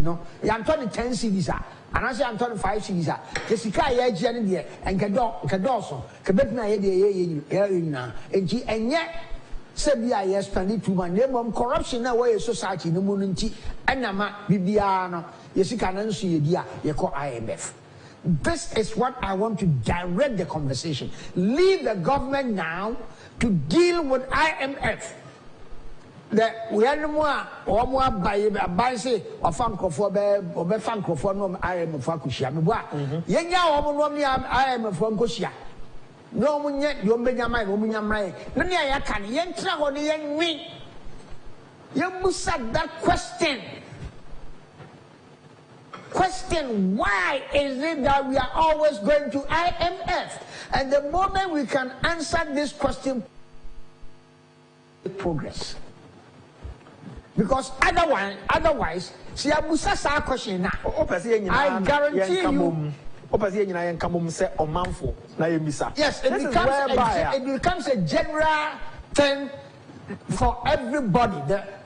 no, Antony 10 CDs, and I say Antony 5 CDs. The Sika Yajan and Cadoso, Quebecna, and yet. Said I spend to my name on corruption away society no munity and nama bibiano yesikan see dia ye call IMF. This is what I want to direct the conversation. Leave the government now to deal with IMF. The we are no more or more by say or Francophone or Francophone no IMF Fakushia. Yenya or IMF from Kosia. No one yet, you may have my woman. None I can yentra on the young me. You must ask that question. Question why is it that we are always going to IMF? And the moment we can answer this question, progress. Because otherwise, see, I must ask our question now. I guarantee you. Yes, it becomes a general thing for everybody.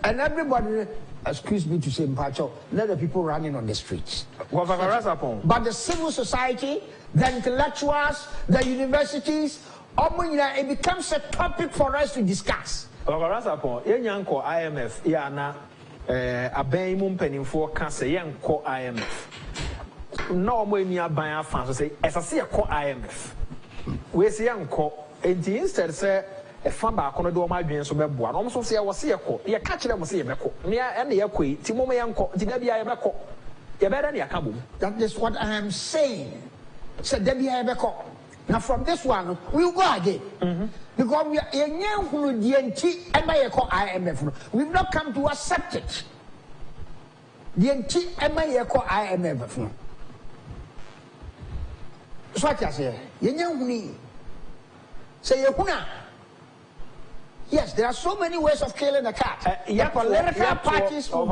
And everybody, excuse me to say, Mpacho, let the people running on the streets. But the civil society, the intellectuals, the universities, it becomes a topic for us to discuss. IMF, no more near by our fans say, as I see a call IMF. We see uncle, and instead say a fan back on the door my being so bad. Almost say I was see a call. You catch them, see a meco. Near any equi, Timome uncle, Debbie I meco. You better near Kabu. That is what I am saying. Said Debbie I meco. Now from this one, we'll go again. Because we are a young who DNT and by a call IMF. We've not come to accept it. DNT and by a call IMF. So what I say, you say yes, there are so many ways of killing a cat. Political parties for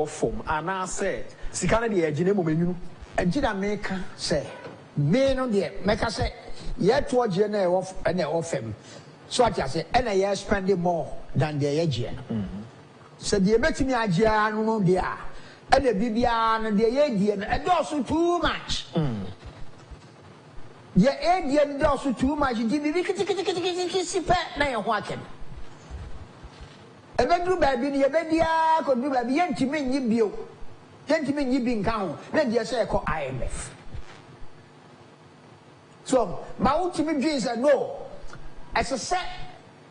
form, and I say, Sikana the Ejinemu, and Jinameka say, men on the Mecca say, yet to a general of an Omanfm. So what I say, and I spending more than the Aegean. So the Betini Agian, they are, and the Bibian and the Aegean, and also too much. The Indian also too much. And then do baby, your baby, I could do baby, gentlemen, you build. Gentlemen, you being count. Then you say, call IMF. So, my ultimate dreams are no. As a set,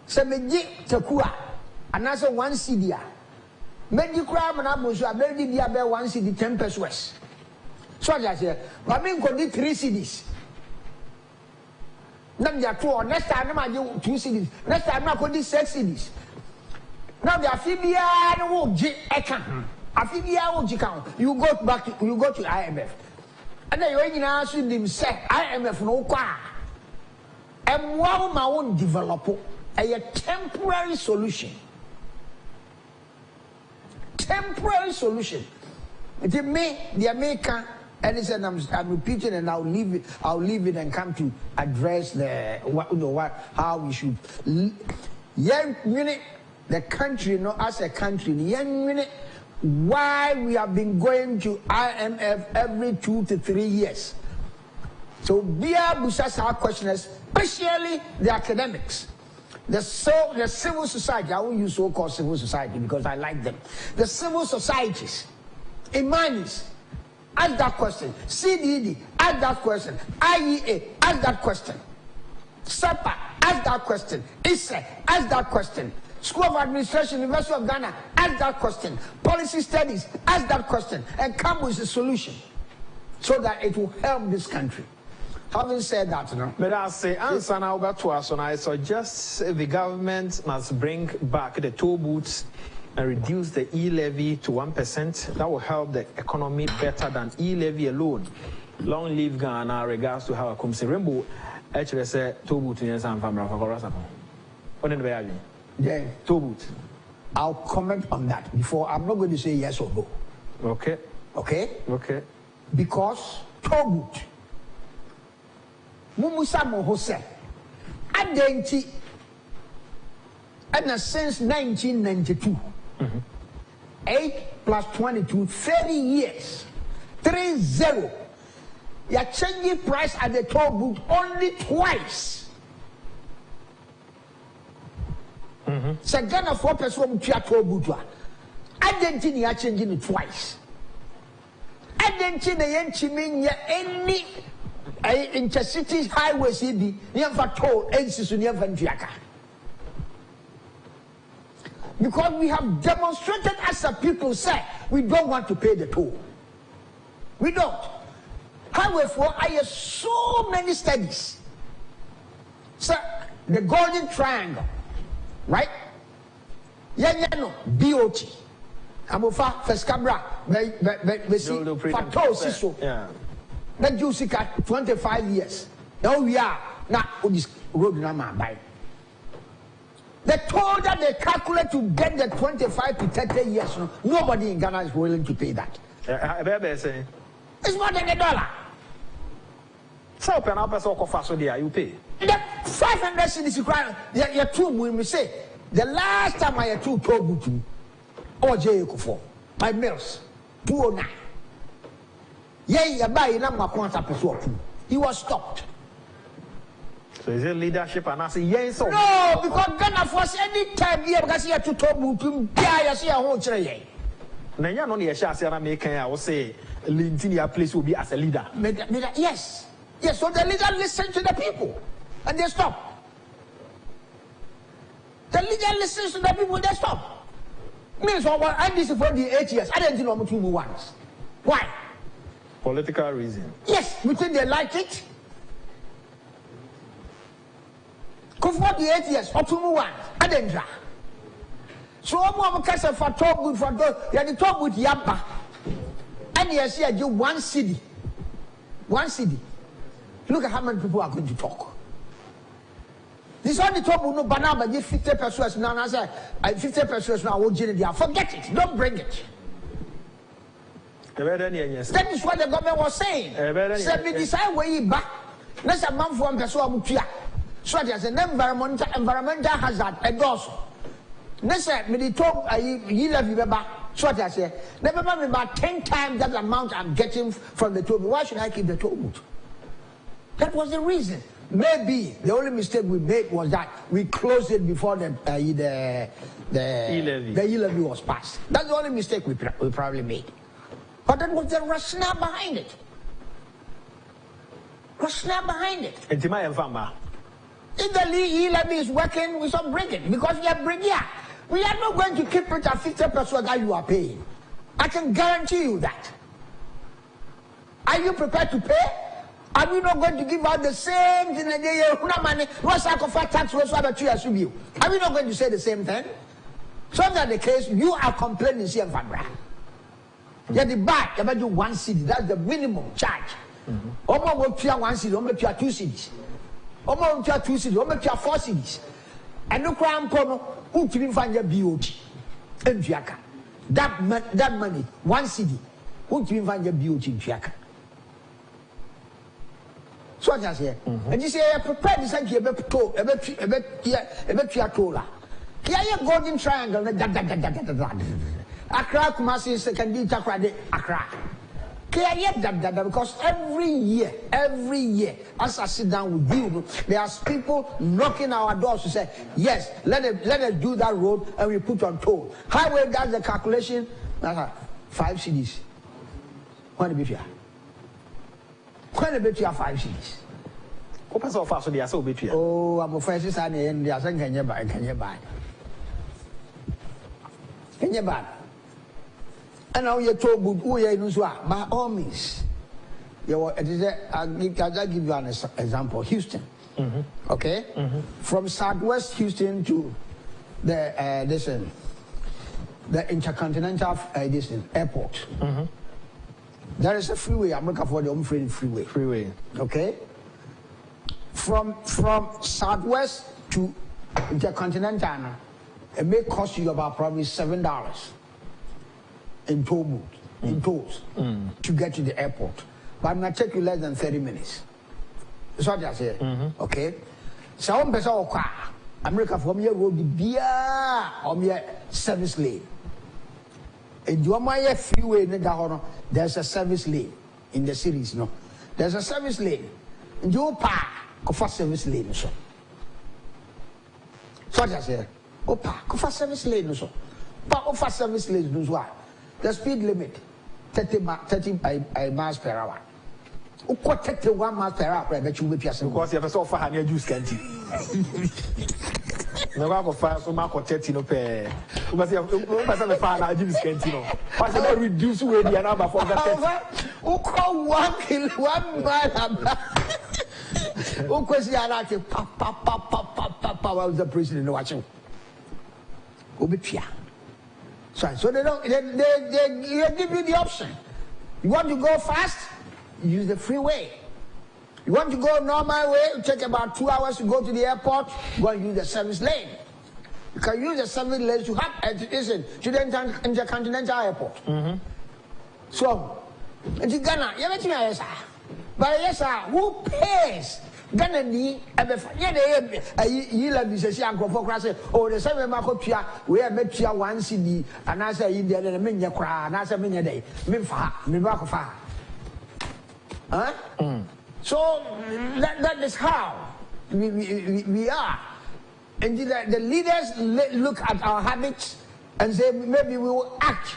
Samedi Takua, and as a 1 CDA. Many crime and Abuja, maybe the other 1 CD, 10 pesos. So I say, but I mean, could be 3 CDs. Now they are 2. Next time I do 2 CDs. Next time I could do 6 CDs. Now they are Fibia will Eka. Afibia will count. You go back to IMF. And then you ask them say IMF no qua. And one my own develop a temporary solution. Temporary solution. The American. And he said, I'm repeating, and I'll leave it and come to address how we should. Young minute, the country, as a country, young minute, why we have been going to IMF every 2 to 3 years. So, Bia Busasa questioners, especially the academics, the civil society. I won't use so-called civil society because I like them. The civil societies, Imanis. Ask that question. CDD, ask that question. IEA, ask that question. SEPA, ask that question. ISE, ask that question. School of Administration, University of Ghana, ask that question. Policy Studies, ask that question. And come with a solution so that it will help this country. Having said that, But I say, answer now back to us, and I suggest the government must bring back the toll booths and reduce the e-levy to 1%. That will help the economy better than e-levy alone. Long live Ghana, regards to how I come say Rainbow. Actually, say toll booth in some family for Sarpong. What in the way? Yeah, toll booth. I'll comment on that before. I'm not going to say yes or no. Okay. Okay. Okay. Because toll booth. Mumusa Mohose. Adenti. And since 1992. 8 plus 22, 30 years. 30. You're changing price at the toll booth only twice. So Ghana 4% to a toll booth. I didn't think you're changing it twice. I didn't think any intercity highways never toll because we have demonstrated as a people say we don't want to pay the toll. We don't. However, I have so many studies. So the Golden Triangle, right? Yanyano, BOT. Amofa Fescabra, Fato Siso. That you see 25 years. Now we are now on this road number by. The toll that they calculate to get the 25 to 30 years, nobody in Ghana is willing to pay that. It's more than $1. So pen up as all so there you pay. The 500 cities you cry, you're two when we say the last time I had two toll booth or J4, my mills 209. Yeah, buy number he was stopped. So is it leadership and I say yes or no? Because Ghana force any time here because you have to talk to I see a whole tree. Nanya no near Shasana making I will say Lintinia place will be as a leader. Yes. Yes, so the leader listen to the people and they stop. The leader listens to the people, they stop. Means I this for the 8 years. I didn't know 2 more ones. Why? Political reason. Yes, we think they like it. Because for the 8 years or 2 more ones, I didn't try. So I'm going to cast for talk good for those. You had to talk with Yapa. And yes, I do 1 city. 1 city. Look at how many people are going to talk. This only talk will no banana, but 50% now. I say 50% now. Forget it. Don't bring it. That is what the government was saying. Said we decide where you back. Let's a month for person. So there's an environmental hazard and also. Let's say me talk you love back. So I say never mind about 10 times that amount I'm getting from the toll. Why should I keep the toll booth? That was the reason. Maybe the only mistake we made was that we closed it before the e-levy was passed. That's the only mistake we probably made. But that was the rationale behind it. Rationale behind it. If the e-levy is working, we stop bringing because we are bringing. We are not going to keep it at 50% that you are paying. I can guarantee you that. Are you prepared to pay? Are we not going to give out the same thing? Are we not going to say the same thing? So that's the case, you are complaining. You have to buy about 1 city. That's the minimum charge. Almost 1 city, almost 2 cities. Almost 2 cities, almost 4 cities. And no crime who can find your BOT. That money, 1 city, who can find your BOT in Fiaka. So I say, and you say, I prepared this idea about toll, about Tola. Here you Golden Triangle, Accra, Kumasi, Second Accra. Because every year, as I sit down with you, there are people knocking our doors to say, yes, let us do that road and we put on toll. Highway, that's the calculation, 5 cities. When the beef When a bit 5 cities. Oh, I'm afraid to say, and the other can you buy? Can you buy? Can you buy? And now you're told, by all means, I'll give you an example. Houston, okay, from Southwest Houston to the Intercontinental airport. There is a freeway. I'm looking for the Omanfm freeway. Okay, from Southwest to Intercontinental, it may cost you about probably $7. In toll booth, in tolls, to get to the airport. But I'm going to take you less than 30 minutes. That's what I say. Okay? So I'm going to America from here road be on your service lane. And you are freeway in the there's a service lane in the series, no. There's a service lane. And you park for service lane, so. So what I say? Oh, park for service lane, so. Park for service lane, do what? The speed limit 30 miles per hour. Who got 31 miles per hour? I bet you will be passing. Because you have so far, you juice can't. No, I go fire so much 30 no pay. You must have a fire, juice can't. What's about reduce where the number for that? Who call 1 mile? Who question I papa was the president watching? Who be Pia? So they don't they give you the option. You want to go fast? Use the freeway. You want to go normal way? It take about 2 hours to go to the airport. Go and use the service lane. You can use the service lane to have to the intercontinental airport. So, in Ghana, you have yes, sir. But yes, sir, who pays? Ghana ni you say uncle for crash. Oh, the same Marco Pia, we have met Pia 1 CD, and I say India and a mania cry, and I say many day. Mifa. Huh? So that is how we are. And the leaders look at our habits and say maybe we will act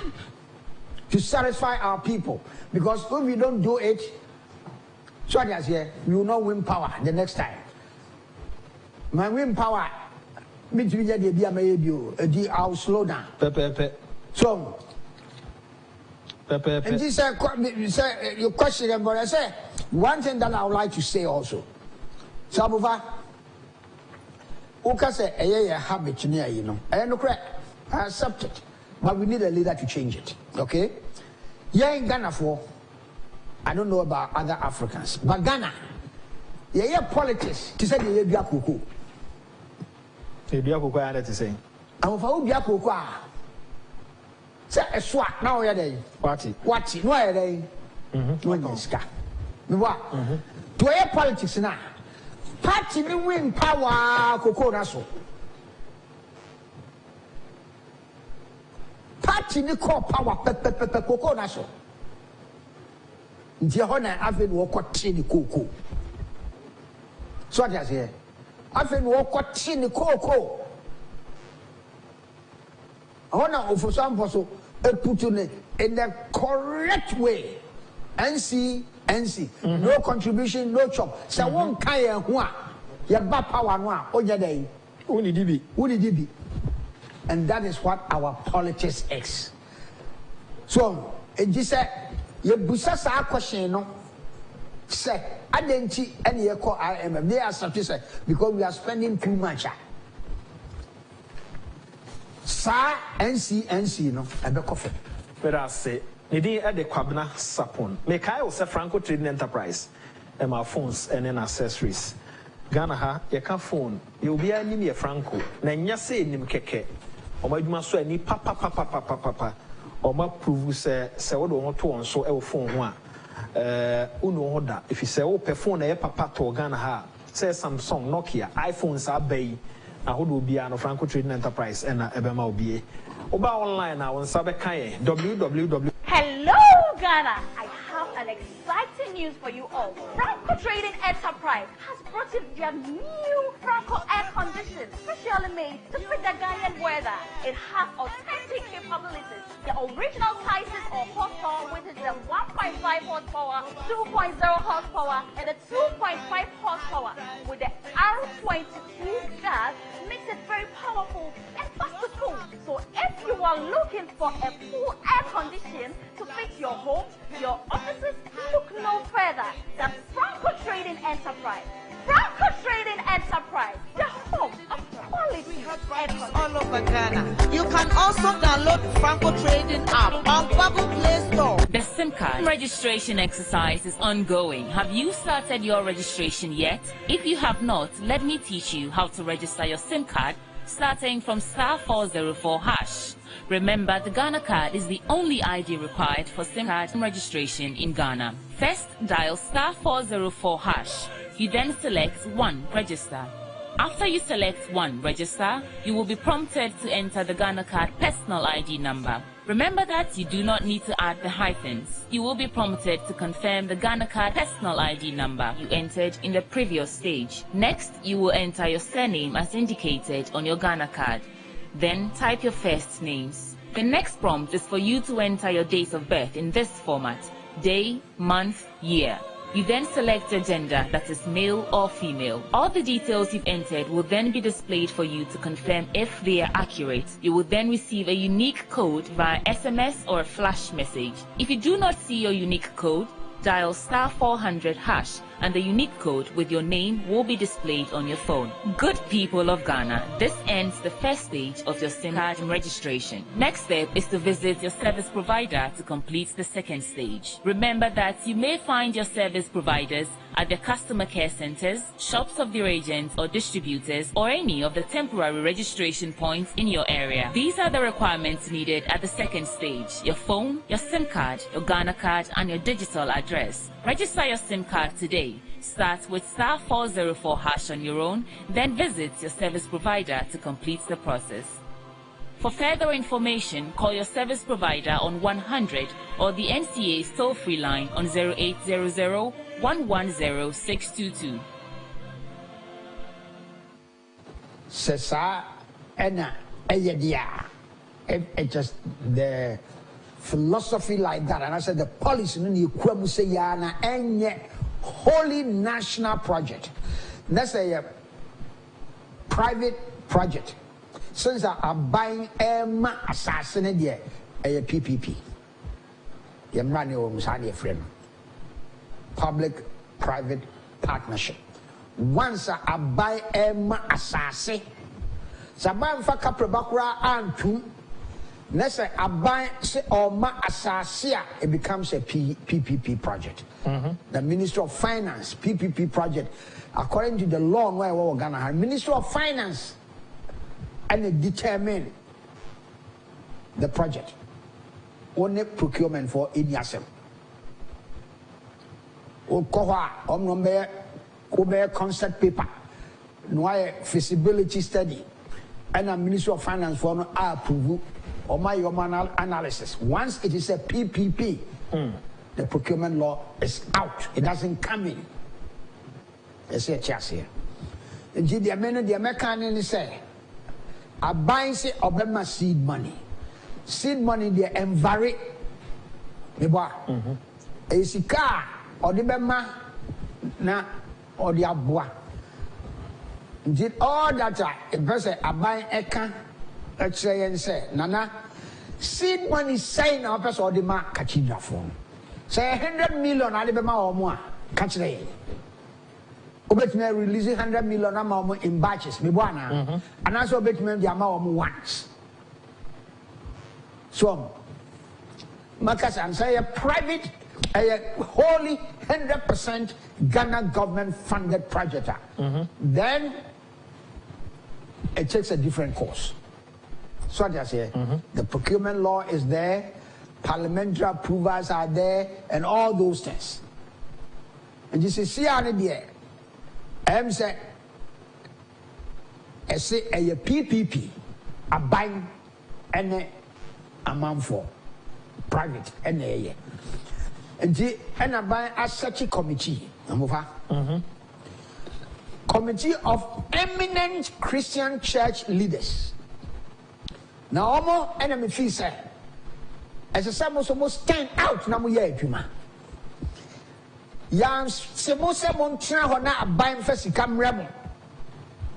to satisfy our people. Because if we don't do it, so here, we will not win power the next time. My win power, I'll slow down. So, and this your question, but I say one thing that I would like to say also. Sabuva, Uka say a habit near I know correct. I accept it, but we need a leader to change it. Okay? Yeah, in Ghana for. I don't know about other Africans, but Ghana, yeah, politics. To say the Ebia Kuku. Ebia Kuku, I had to say. I'm for Ebia Kuku. Say a swat now, you're there. What? No, you're there. No, ska. No, what? To air politics now. Party me win power, Coco Naso. Party me call power, Coco Naso. Jehona Aven walk chini coco. So what I say? Aven walk chini coco. Honor for some person put in the correct way. NC. No contribution, no chop. So one kaya hua. Ya ba power noa. Oja day. Uni dibi. And that is what our politics is. So it just said. You busa sa question no say adenti and you call IMF they are satisfied because we are spending too much. Sa NC no ebe coffee. But I say nidi at the Kwabena Sarpong. Make I also Franco Trading Enterprise and my phones and then accessories. Ghana ha you can phone you be any me Franco. Na nya say nim keke. O ma dwuma so ani papa. Or ma prove say what do want to on so e phone ho a unu ho da if you say o pe phone e papa to Ghana ha say Samsung Nokia iPhones are bay na ho do bia no Franco Trading Enterprise and na ebe ma obie oba online na won sabe kan www. Hello Ghana, I have an exciting news for you all. Franco Trading Enterprise has brought in their new Franco air condition, specially made to fit the Ghanaian weather. It has authentic capabilities. The original sizes or horsepower, which is the 1.5 horsepower, 2.0 horsepower, and the 2.5 horsepower with the R22 gas makes it very powerful and fast to cool. So if you are looking for a full air condition to fit your home, your offices, look no further than Franco Trading Enterprise. Franco Trading Enterprise, the home of quality air conditioning. All over Ghana. You can also download Franco Trading app on Google Play Store. The SIM card registration exercise is ongoing. Have you started your registration yet? If you have not, let me teach you how to register your SIM card starting from *404#. Remember, the Ghana card is the only ID required for SIM card registration in Ghana. First, dial *404#. You then select 1, register. After you select 1, register, you will be prompted to enter the Ghana card personal ID number. Remember that you do not need to add the hyphens. You will be prompted to confirm the Ghana card personal ID number you entered in the previous stage. Next, you will enter your surname as indicated on your Ghana card. Then type your first names. The next prompt is for you to enter your dates of birth in this format: day, month, year. You then select your gender, that is male or female. All the details you've entered will then be displayed for you to confirm if they are accurate. You will then receive a unique code via SMS or a flash message. If you do not see your unique code, dial *400# and the unique code with your name will be displayed on your phone. Good people of Ghana, this ends the first stage of your SIM card registration. Next step is to visit your service provider to complete the second stage. Remember that you may find your service providers at the customer care centers, shops of their agents or distributors, or any of the temporary registration points in your area. These are the requirements needed at the second stage: your phone, your SIM card, your Ghana card, and your digital address. Register your SIM card today. Start with *404# on your own, then visit your service provider to complete the process. For further information, call your service provider on 100 or the NCA's toll-free line on 0800 110 622. Sesa ena eyedia. It just the philosophy like that, and I said the policy no ni kwamu say ya na enye holy national project. That's a private project. Since I buying assassin there a PPP. You money a friend. Public private partnership. Once I buy assassin, Saban Faka Prabakura Antum. Next, I buy assassin, it becomes a PPP project. The Ministry of Finance, PPP project, according to the law, where we're gonna have Ministry of Finance, and they determine the project. Only procurement for Inyasem. Obe concept paper, no feasibility study, and a Ministry of Finance for no approval or my analysis. Once it is a PPP, the procurement law is out. It doesn't come in. They say chance here. And the American say, I buy say Obama seed money. Seed money they envary. A sika or the Bema na or the Abua. Did all that a person I buy eka, let's say and say, Nana, seed money saying our person or the mark catching the phone. Say 100 million Alabama or more, catch the Obet me releasing 100 million amount in batches, me and also bet me the amount once. So, Marcus and say a private, a wholly 100% Ghana government funded project. Then it takes a different course. So I say the procurement law is there, parliamentary approvals are there, and all those things. And you see there. I'm saying, I say a PPP, a buying and a man for private and a and I buy a such a committee. Committee of eminent Christian church leaders. Now, almost enemy fee say, as a some almost stand out. Namuya Juma. Yang Semosa Montana Hona a buying first come rebel.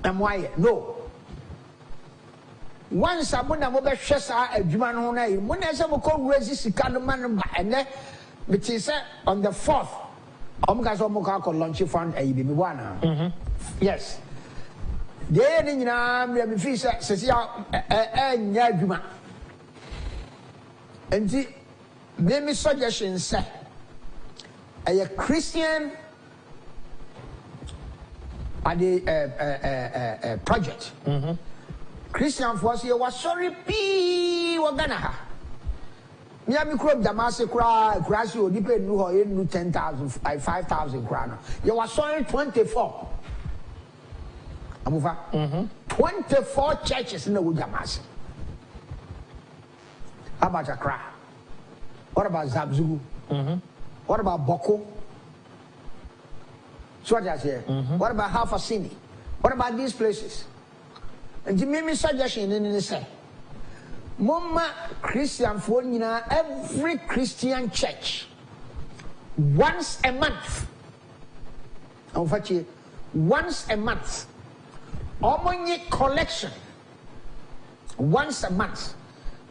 And why? No. Once I want to move a shessa a Juman Hona, when I some call resist the Kanaman and then, which is on the 4th, Omgazomoka launch fund a Bibiwana. Yes. There in Yamifisa says, and Yajuma. And the many suggestions say, a Christian at the project. Christian force here was sorry, P. Waganaha. Miami Crop Damasi cry, Grassio, depend no 10,000, 5,000 crown. You were sorry 24. Amufa 24 churches in the Wudamasi. How about Accra? What about Zabzulu? What about Boko? So what I say? What about Hafasini? What about these places? And you made me suggestion in the say, Mama Christian for every Christian church once a month. Once a month. Omoni collection. Once a month.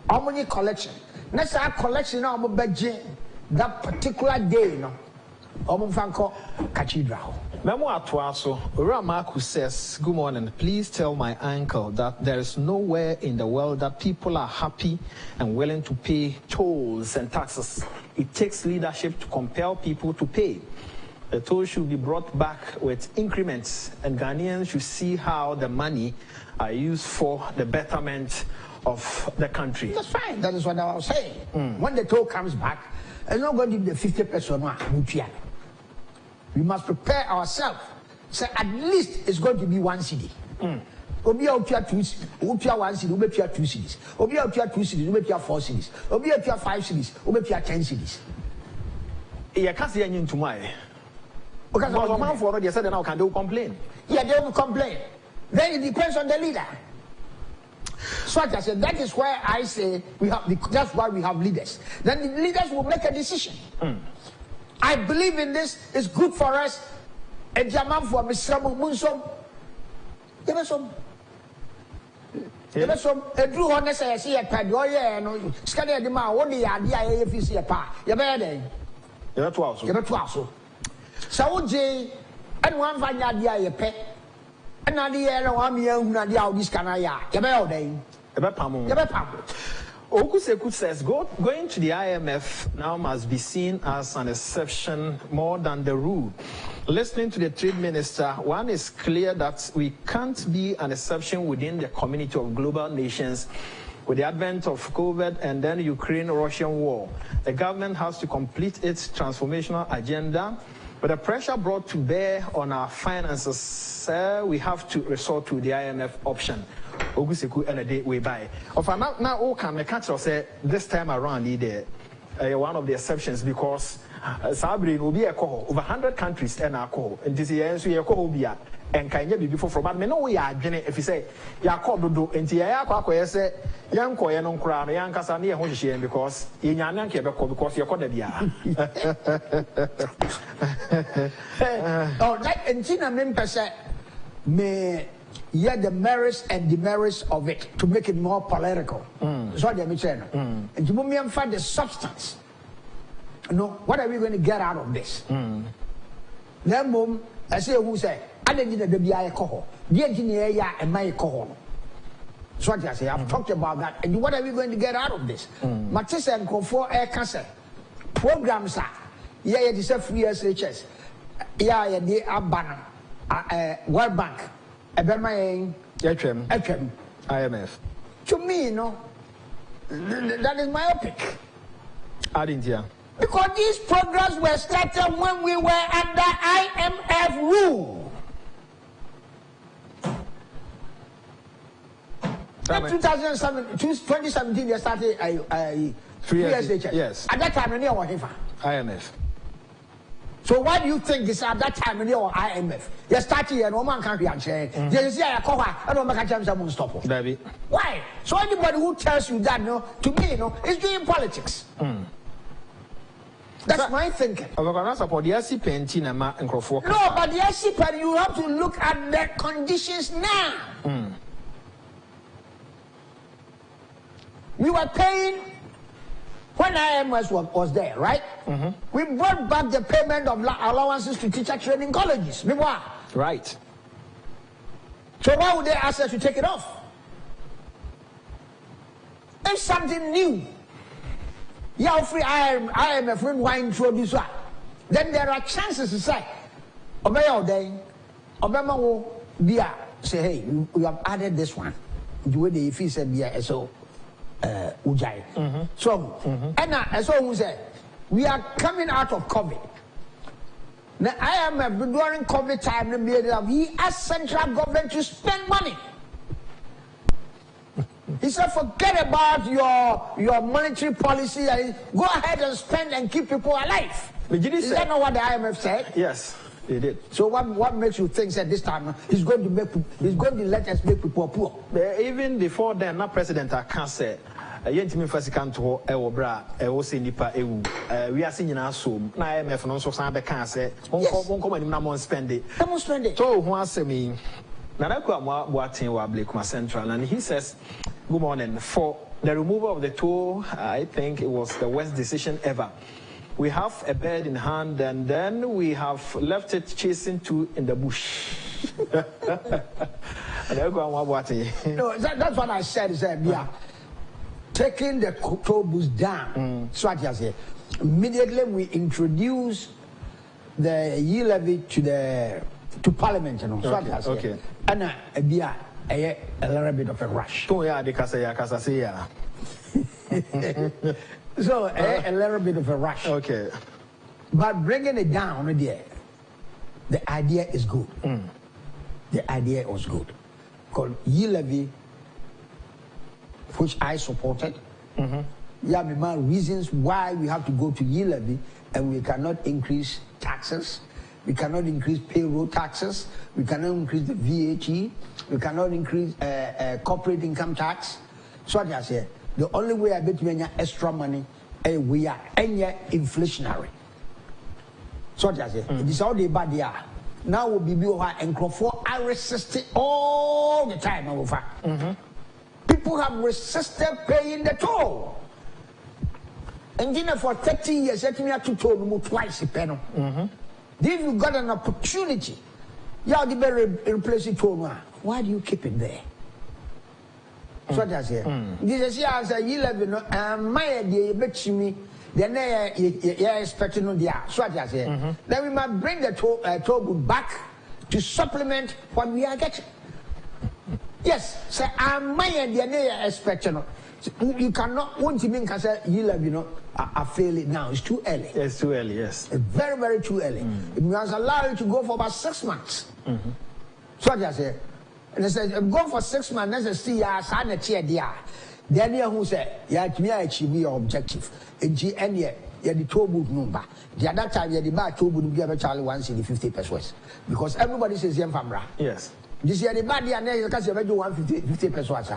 Omoni collection. Next our collection now that particular day, no. Omanfm Cathedral. Memo Atwaso, Ramaku says, good morning. Please tell my uncle that there is nowhere in the world that people are happy and willing to pay tolls and taxes. It takes leadership to compel people to pay. The toll should be brought back with increments, and Ghanaians should see how the money are used for the betterment of the country. That's fine. That is what I was saying. When the toll comes back, it's not going to be the 50%. We must prepare ourselves. So at least it's going to be 1 cedi. Obia upia 2 cedis, upia 1 cedi, upia 2 cedis. Obia upia 2 cedis, upia 4 cedis. Obia upia 5 cedis, upia 10 cedis. You can't see any into my. Because Omanfm already said now can they complain? Yeah, they will complain. Then it depends on the leader. So I said that is why I say that's why we have leaders. Then the leaders will make a decision. I believe in this. It's good for us. A German for Mr. Munsom. A true honest I see a pad. Oh, yeah, no, scanning the man, only idea if you see a pa. You're better. You're 12. You're 12. So, Jay, and one find idea a pet. And idea, 1 million, Nadia, this canaya. You're better. Okuseku says going to the IMF now must be seen as an exception more than the rule. Listening to the trade minister, one is clear that we can't be an exception within the community of global nations. With the advent of COVID and then Ukraine-Russian war, the government has to complete its transformational agenda. But the pressure brought to bear on our finances, we have to resort to the IMF option. Oguseku and a day we buy. Now, can the country say this time around, one of the exceptions because Sabri will be a coho over 100 countries and a coho. And this is a coho beer and can you be before from but no we are Jenny if you say Yakob do and Tiako say young Koyan crown, young Casania Hoshian because in Yanke because you're called Oh, that and Tina Mimpesa may. Yeah, the merits and demerits of it to make it more political. That's what I'm saying. And you must find the substance. No, what are we going to get out of this? Then, mom, I say, who say, I didn't need the BI coho. The engineer, and my coho. So what I say, I've talked about that. And what are we going to get out of this? Matissa and Comfort Air Cancer programs are, yeah, it's a free SHS. Yeah, they are banner, World Bank. IMF. To me, no, that is myopic. India. Because these programs were started when we were under IMF rule. In 2017, they started free SHS. Yes. At that time, they were IMF. So why do you think it's at that time in your IMF? You start here and woman can't be unchained. You see, I call her, I don't make a chance someone stop. Why? So anybody who tells you that, no, to me, no, is doing politics. That's my thinking. No, but the SCP, you have to look at the conditions now. We were paying when IMS was there, right? We brought back the payment of allowances to teacher training colleges. Right. So why would they ask us to take it off? If something new, yeah, free IMF when we introduce that, then there are chances to say, Obey, Obama will be say, hey, we have added this one. The way the fee said, yeah, so. Ujai. So, and as we said, we are coming out of COVID. Now, IMF during COVID time, we asked central government to spend money. He said, forget about your monetary policy. Go ahead and spend and keep people alive. Is that not what the IMF said? Yes, they did. So what makes you think that this time he's going to let us make people poor? Even before then, not President Akanse. Yentimi fasikanto bra se nipa ewu we are seeing na so na IMF no so san be kan say won anim na mon spend it so ho asemi na na kwa Boatin wa Blakuma Central, and he says good morning. For the removal of the toll, I think it was the worst decision ever. We have a bird in hand and then we have left it chasing two in the bush. No, that's what I said. Yeah. Taking the toll booths down. So what I say, immediately we introduce the yield levy to Parliament, you know. So what I say. Okay. And a little bit of a rush. So a little bit of a rush. Okay. But bringing it down, the idea is good. The idea was good. Called yield levy, which I supported. Yeah, my reasons why we have to go to yield levy and we cannot increase taxes. We cannot increase payroll taxes. We cannot increase the VAT. We cannot increase corporate income tax. So what I say, the only way I bet you extra money, we are inflationary. So what I say, this is how they bad they are. Now we'll be and for I resist all the time. Over. People have resisted paying the toll. And then for 30 years, let me have to toll them twice a penny. If you got an opportunity, you have to replace it toll. Why do you keep it there? So that's it. This is here as a year, my idea, bet me. Then you're expecting on the so that's it. Then we might bring the toll booth back to supplement what we are getting. Yes, so my idea, you're expecting. You cannot want to make us I fail it now. It's too early. It's too early, yes. It's very, very too early. It was allowed you to go for about 6 months. So I say, and I said, go for 6 months, let's see, sign a chair there. Then you who said, yeah, to achieve your objective. And the toll booth number. The other time, the bar toll booth give a child 150 pesos. Because everybody says, yes. This year the bad year next because you do 150 pesos.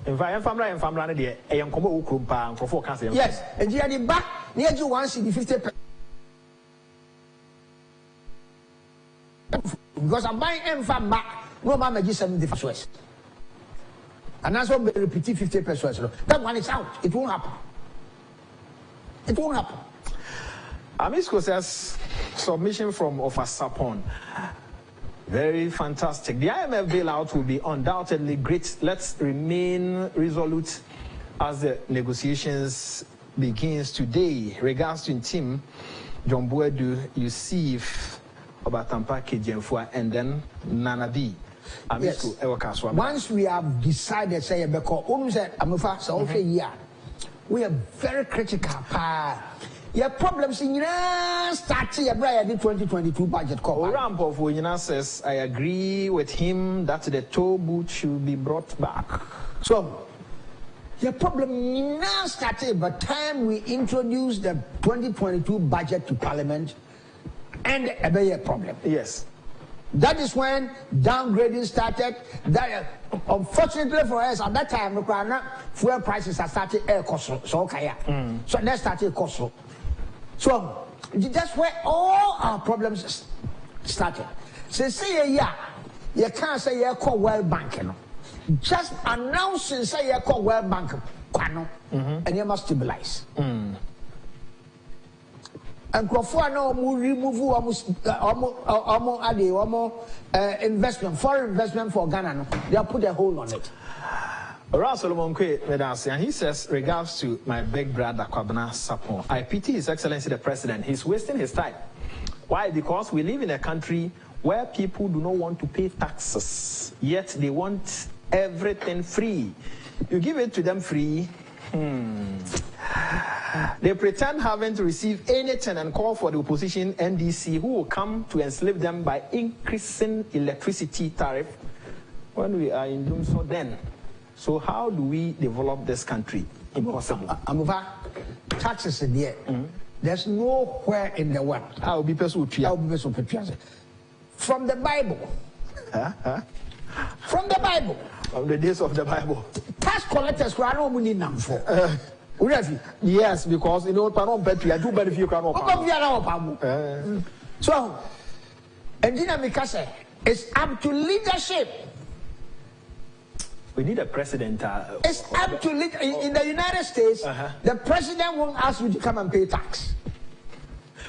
In fact, family there, a young combo ukrumpa and for cancer. Yes, and you the back near you 150 pesos. Because I'm buying M farm back, no man may 70 pesos. And that's what repeat 50 pesos. That one is out. It won't happen. It won't happen. Amisco says submission from Sarpong. Very fantastic. The IMF bailout will be undoubtedly great. Let's remain resolute as the negotiations begins today. Regards to team John Boedu, Yusuf, Obatampa Kejemfua, and then Nanabi. Yes. Once we have decided, say, we are very critical. Your problems in starting the 2022 budget call. Rampo says, I agree with him that the toll booth should be brought back. So, your problem now started by the time we introduce the 2022 budget to Parliament and a problem. Yes. That is when downgrading started. That, unfortunately for us, at that time, fuel prices are started air cost. So okay, so that started cost. So that's where all our problems started. So say you can't say you call World Bank, you know. Just announcing say you call World Bank, and you must stabilize. And Kwabena investment, foreign investment for Ghana, they have put a hold on it. And he says, regards to my big brother Kwabena Sarpong, I pity His Excellency the President. He's wasting his time. Why? Because we live in a country where people do not want to pay taxes, yet they want everything free. You give it to them free. They pretend having to receive anything and call for the opposition NDC who will come to enslave them by increasing electricity tariff when we are in doom. So then, So how do we develop this country? Impossible. Taxes in there. There's nowhere in the world. From the Bible. From the Bible. From the days of the Bible. Tax collectors were not winning them for. Yes, because you know, so, and Dinamika it's up to leadership. We need a president. It's up to in the United States. The president won't ask you to come and pay tax.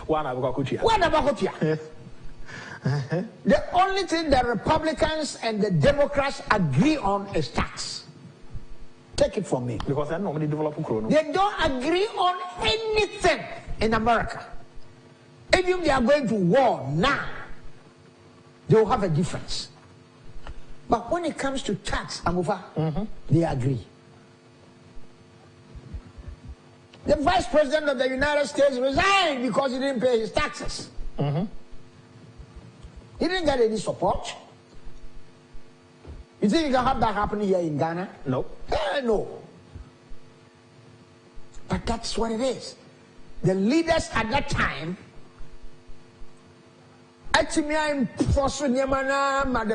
The only thing the Republicans and the Democrats agree on is tax. Take it from me. Because they normally develop. They don't agree on anything in America. Even if they are going to war now, they will have a difference. But when it comes to tax, they agree. The vice president of the United States resigned because he didn't pay his taxes. He didn't get any support. You think you can have that happen here in Ghana? No. No. But that's what it is. The leaders at that time, the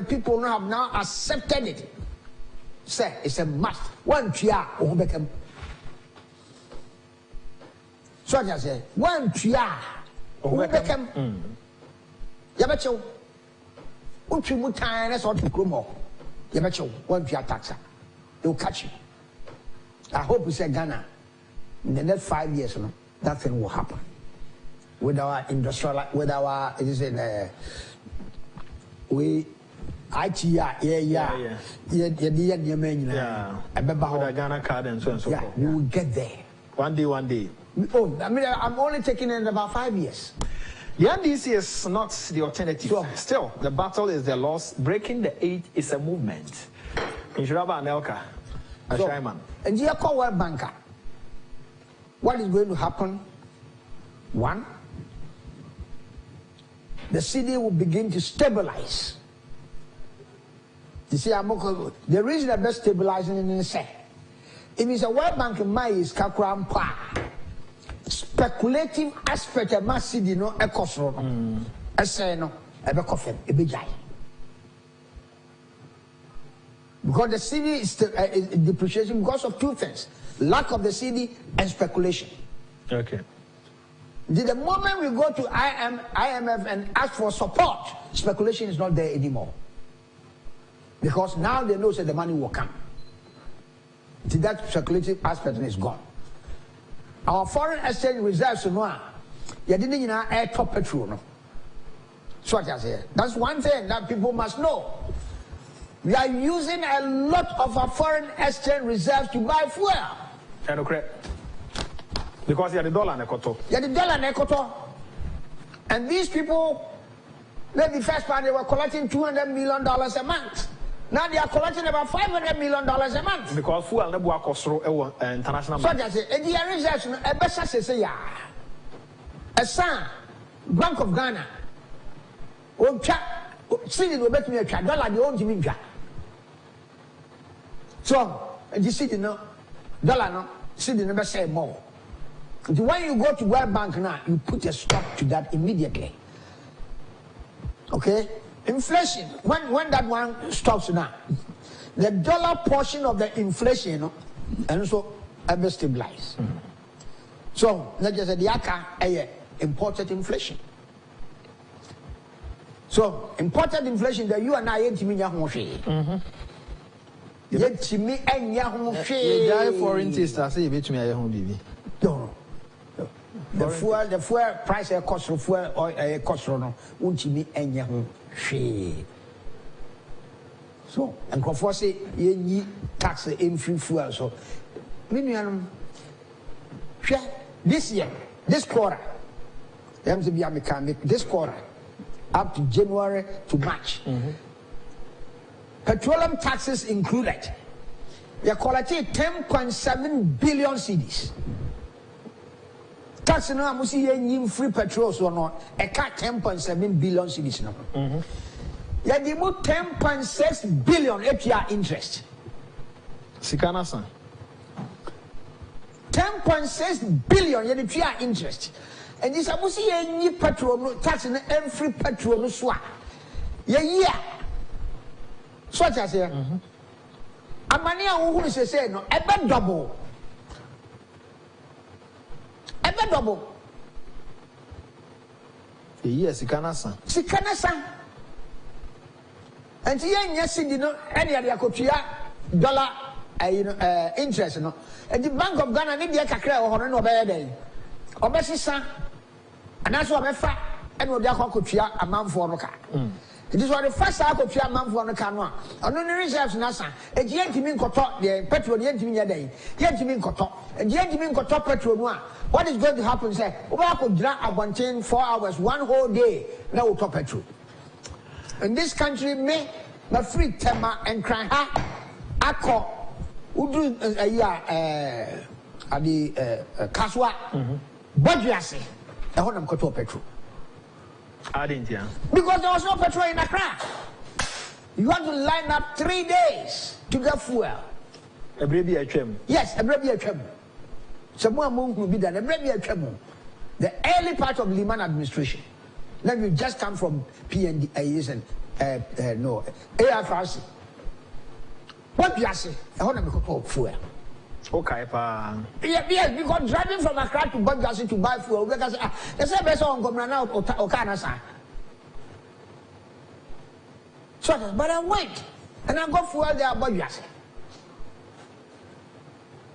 people have now accepted it. Say it's a must. One chia so I say one chia Yabacho. Uchimutan, that's what you come Yabacho, one chia taxa. They'll catch you. I hope we say Ghana in the next 5 years, that thing will happen. With our industrial, with our, it is in we IT, With the Ghana card and so on and so forth. We will get there. One day. Oh, I mean, I'm only taking it in about 5 years. The NDC is not the alternative. Sure. Still, the battle is the loss. Breaking the 8 is a movement. In Shiraba and Elka, a Shaiman. And you call World Banker. What is going to happen? One, the city will begin to stabilize. You see, the reason that they're stabilizing is if it's a World Bank in my is Kakrampa. Speculative aspect of my city, no, a cosro. I say no, a coffin, a big guy. Because the city is depreciation because of two things: lack of the city and speculation. Okay. The moment we go to IMF and ask for support, speculation is not there anymore. Because now they know that the money will come. That speculative aspect is gone. Our foreign exchange reserves, you didn't air top petrol. No? So what I say, that's one thing that people must know. We are using a lot of our foreign exchange reserves to buy fuel. Because you are the dollar and ekoto. And these people, the first part they were collecting $200 million a month. Now they are collecting about $500 million a month. Because fuel never cost international. So that's it. The reserves, a better say, a son, Bank of Ghana, city will bet me a dollar, they won't give me. So, and you see, dollar, no, city never say more. When you go to World Bank now, you put a stop to that immediately. Okay? Inflation, when that one stops now, the dollar portion of the inflation and also ever stabilize. So, let's just say the ACA imported inflation. So, imported inflation, that you and I ain't me yet me and Yahoo foreign taste, I say, bet me, I home, baby. No. The fuel price a cost of fuel or a cost no won't me any she. So and for say ye tax in free fuel. So this year, this quarter, this quarter up to January to March. Petroleum taxes included. They collected 10.7 billion cedis. Tax no amusi yen free petrol so no e ka 10.7 billion cedis no. Ya di mo 10.6 billion APR interest. Sikana san. 10.6 billion yen twa interest. And this abusi ye petrol no tax in every petrol no swa. Ye so what I say? Amani who say no ebe double. Ebe double. Yes, Sikana san. Sikana san. And yen yesi no any ade akotua dollar interest no. And the Bank of Ghana need to kakra o hono no obeye den. Obesisa anaso obefa and odi akotua amanfo no ka. It is what the first akotua amanfo no ka no a. Ono ni reserves na san. E je ntimi nkoto the petrol the ntimi nya den. Ye ntimi nkoto. E je ntimi nkoto petrol no a. What is going to happen say? Oba akodra abonten 4 hours one whole day na we top petrol. In this country me na free tema and cry ha akọ udu adi kaswa budget e ho nam koto petrol. I didn't, yeah. Because there was no petrol in Accra. You had to line up 3 days to get fuel. A baby a trim. Yes, a baby a trim. Someone will be done. A baby a trim. The early part of Liman administration. Then you just come from PNDAs and no AFRC. What do you say? I want to go fuel. Okay, pa. Yes, because driving from Accra to Bangladesh to buy fuel, because the same person on Governor Okanasa. So, but I wait and I go fuel there, Bangladesh.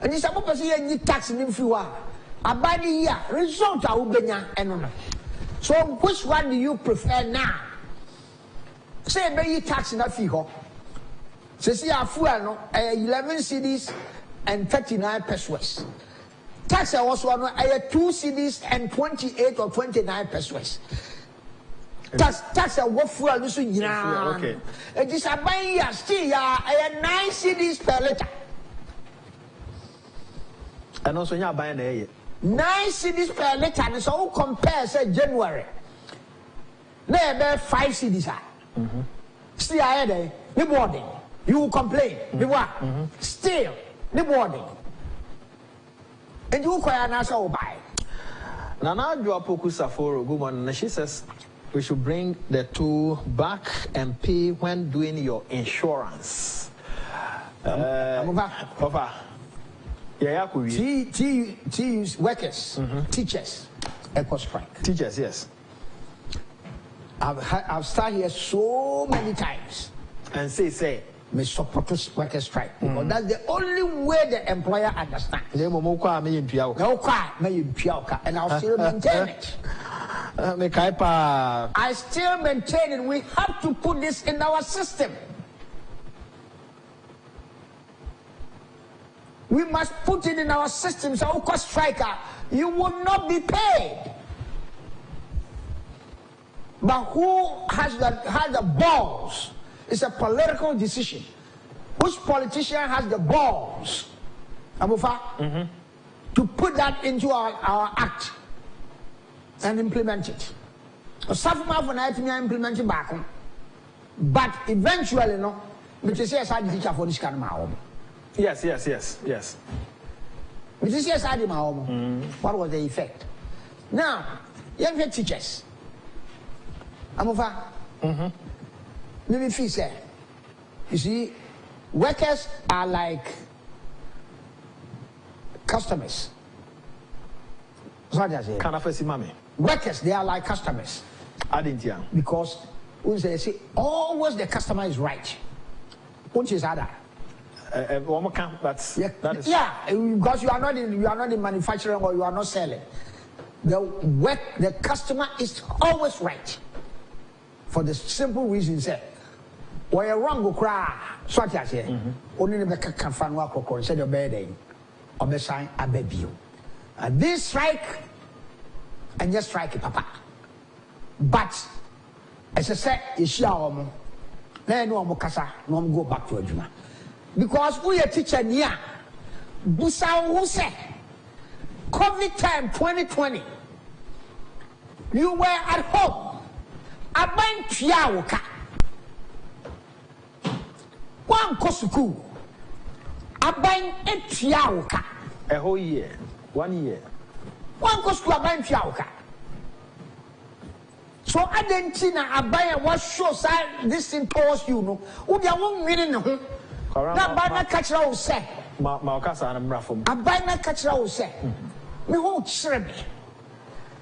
And this about person any tax in fuel. I buy the year result I will be and so which one do you prefer now? Say pay tax in that figure. See our fuel no 11 cedis and 39 pesos. Tax I was one 2 cedis and 28 or 29 pesos. Tax I what fuel no so okay. And this I buy here still 9 cedis per liter. And also you buying the 9 cedis per liter and so compare say January. There 5 cedis. Still I there the boarding. You will complain. The what? Still the boarding. And you quite answer will buy. Nana Joapoku Saforo, good morning. She says we should bring the two back and pay when doing your insurance. Papa. Yeah, TU's workers, teachers, eco strike. Teachers, yes. I've started here so many times. And say. Me support workers strike. Because that's the only way the employer understands. And I'll still maintain it. I still maintain it. We have to put this in our system. We must put it in our system. So, striker, you will not be paid. But who has the balls? It's a political decision. Which politician has the balls, Abufa, to put that into our act and implement it? Implement it back. But eventually, no, which is yes, I teacher for this kind of home. Yes. Which is yes, I did my home. What was the effect? Now, young teachers, Abufa. Maybe fee say, you see, workers are like customers. That's what I say. Workers, they are like customers. I didn't hear. Because when they say always the customer is right. Which is other. That is because you are not in manufacturing or you are not selling. The customer is always right. For the simple reason that why a wrong go cry, so I say, only the can work or said your bed or the sign a baby. And this strike and just strike papa. But as I said, you show then no more casa, no go back to a juma. Because we are teacher near Busa who said COVID time 2020, you were at home. Aban piawoka. One kosuku. Aban etuauka. A whole year, 1 year. One goes to aban tuauka. So Argentina Abaya was show side this thing towards you no. Udia won winning no. Na bana catcher will say. Maokasa and Brafum. Abana catcher will say. Me won't shrimp.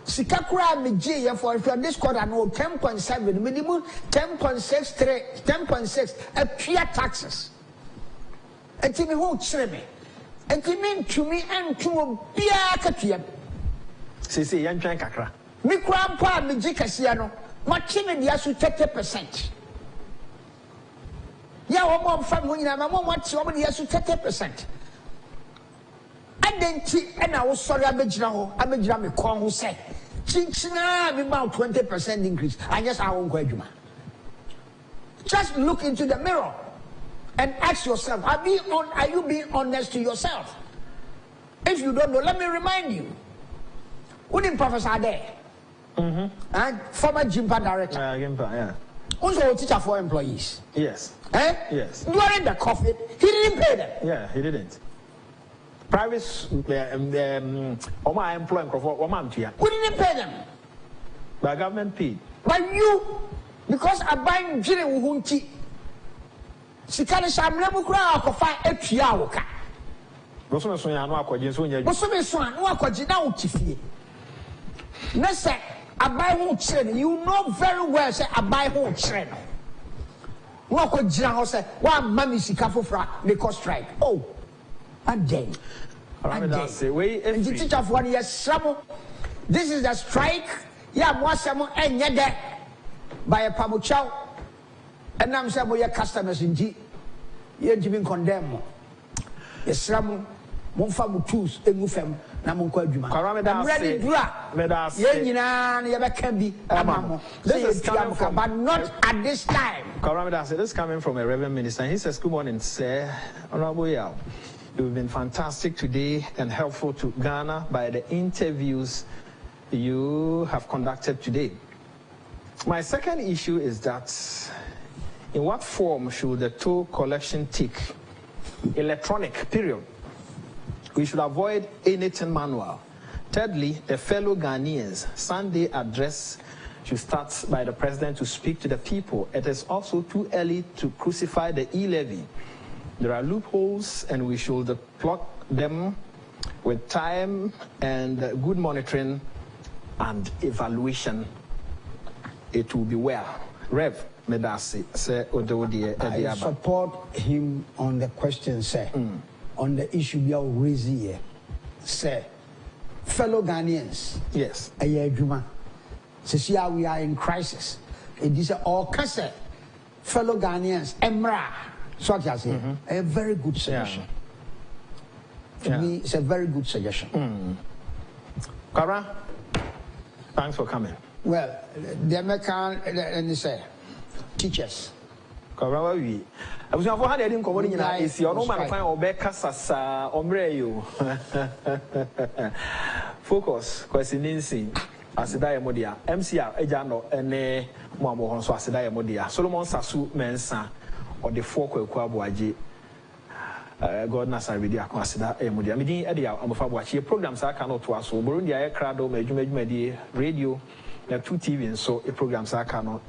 Sikakura me G for this quarter no 10.7 minimum 10.63 10.6 a pure taxes. And me won't shrimp. And you mean to me and to a beer katia. See, young Kakra. Me grandpa me jikasiano, my chimney yasu 30%. Ya Omanfm when my mom wants somebody yasu 30%. And then and I was sorry I made me call who said Chinchina about 20% increase. I guess I won't go. Just look into the mirror and ask yourself, are you being honest to yourself? If you don't know, let me remind you. Who didn't professor there? And former Jimpa director. Yeah. Also a teacher for employees. Yes. Eh? Yes. During the COVID, he didn't pay them. Yeah, he didn't. Private Oma employee We didn't pay them. The government paid. But you, because I buy Jiri Wunti, Sikani Shamlamu Kra Kofa Epiaoka. Bosome so ya no akwaje so nya. Bosome so no akwaje na utifie. Na say abai ho kire you know very well say abai ho kire no. Wo ko gira ho say wa mami sika fofra because strike. Oh. And then teacher for yes this is the strike. Yeah, mo asemo enye de by a pamuchao. And I'm saying your customers in G. You're giving condemn. Yes, Ramu. Monfa mu tools engufem na monko adwuma. I'm ready dra. Ye nyina ye beka bi amamo. This is coming from, but not at this time. This is coming from a Reverend Minister. He says, good morning, sir. Honorable Yao. You've been fantastic today and helpful to Ghana by the interviews you have conducted today. My second issue is that in what form should the toll collection take? Electronic, period. We should avoid anything manual. Thirdly, the fellow Ghanaians, Sunday address should start by the president to speak to the people. It is also too early to crucify the e-levy. There are loopholes and we should plug them with time and good monitoring and evaluation. It will be well. Rev Medasi, say I support him on the question, sir. On the issue we are raising here, sir. Fellow Ghanaians, yes, see how we are in crisis. It is all cancer. Fellow Ghanaians, Emra, so I say, a very good suggestion. To me, it's a very good suggestion. Kara, thanks for coming. Well, the American, and they say, teachers. Kara, we. I was going to have coming in. Is your no man find Obeka Sasa Ombreo? Focus, question Nancy. Asidaya Modia, MCR, Ejano, and Mammo Honso Asidaya Modia, Solomon Sasu Mensa, or the Kwabena. God Nasa Vidia Kwasida Modia. Midi Edia, I'm a Fabuachi programs I cannot to us. So Burundi, I crowd, radio, the 2 TV, and so a programs I cannot.